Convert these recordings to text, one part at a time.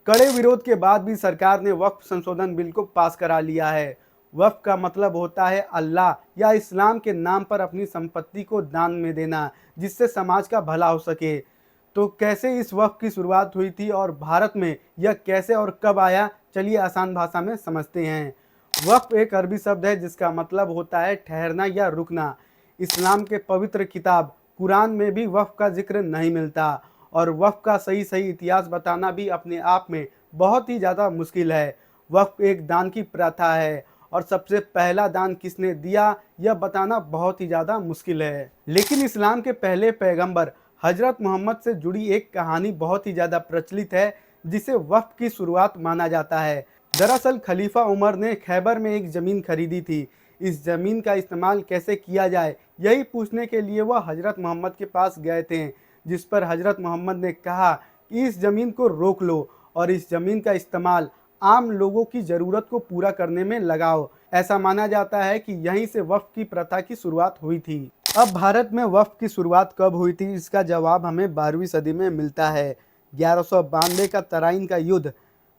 कड़े विरोध के बाद भी सरकार ने वक्फ संशोधन बिल को पास करा लिया है। वक्फ का मतलब होता है अल्लाह या इस्लाम के नाम पर अपनी संपत्ति को दान में देना, जिससे समाज का भला हो सके। तो कैसे इस वक्फ की शुरुआत हुई थी और भारत में यह कैसे और कब आया, चलिए आसान भाषा में समझते हैं। वक्फ एक अरबी शब्द है जिसका मतलब होता है ठहरना या रुकना। इस्लाम के पवित्र किताब कुरान में भी वक्फ का जिक्र नहीं मिलता और वक्फ का सही इतिहास बताना भी अपने आप में बहुत ही ज़्यादा मुश्किल है। वक्फ एक दान की प्रथा है और सबसे पहला दान किसने दिया यह बताना बहुत ही ज़्यादा मुश्किल है। लेकिन इस्लाम के पहले पैगंबर हजरत मोहम्मद से जुड़ी एक कहानी बहुत ही ज़्यादा प्रचलित है जिसे वक्फ की शुरुआत माना जाता है। दरअसल खलीफा उमर ने खैबर में एक ज़मीन खरीदी थी। इस ज़मीन का इस्तेमाल कैसे किया जाए यही पूछने के लिए वह हजरत मोहम्मद के पास गए थे, जिस पर हजरत मोहम्मद ने कहा कि इस ज़मीन को रोक लो और इस ज़मीन का इस्तेमाल आम लोगों की ज़रूरत को पूरा करने में लगाओ। ऐसा माना जाता है कि यहीं से वक्फ की प्रथा की शुरुआत हुई थी। अब भारत में वक्फ की शुरुआत कब हुई थी इसका जवाब हमें 12वीं सदी में मिलता है। 1192 का तराइन का युद्ध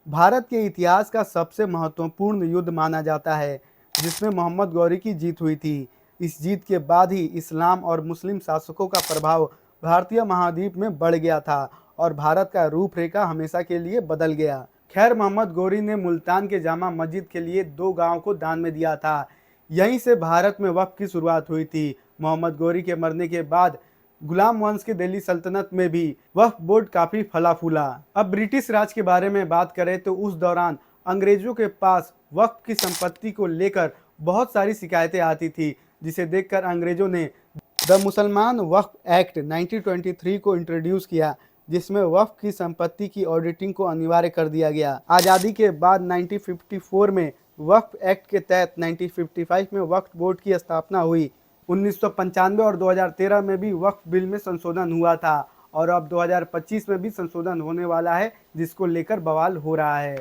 भारत के इतिहास का सबसे महत्वपूर्ण युद्ध माना जाता है, जिसमें मोहम्मद गौरी की जीत हुई थी। इस जीत के बाद ही इस्लाम और मुस्लिम शासकों का प्रभाव भारतीय महाद्वीप में बढ़ गया था और भारत का रूपरेखा हमेशा के लिए बदल गया। खैर, मोहम्मद गौरी ने मुल्तान के जामा मस्जिद के लिए 2 गांवों को दान में दिया था। यहीं से भारत में वक्फ की शुरुआत हुई थी। मोहम्मद गौरी के मरने के बाद गुलाम वंश के दिल्ली सल्तनत में भी वक्फ बोर्ड काफी फला फूला। अब ब्रिटिश राज के बारे में बात करें तो उस दौरान अंग्रेजों के पास वक्फ की संपत्ति को लेकर बहुत सारी शिकायतें आती थी, जिसे देखकर अंग्रेजों ने द मुसलमान वक्फ एक्ट 1923 को इंट्रोड्यूस किया, जिसमें वक्फ की संपत्ति की ऑडिटिंग को अनिवार्य कर दिया गया। आज़ादी के बाद 1954 में वक्फ एक्ट के तहत 1955 में वक्फ बोर्ड की स्थापना हुई। 1995 और 2013 में भी वक्फ बिल में संशोधन हुआ था और अब 2025 में भी संशोधन होने वाला है, जिसको लेकर बवाल हो रहा है।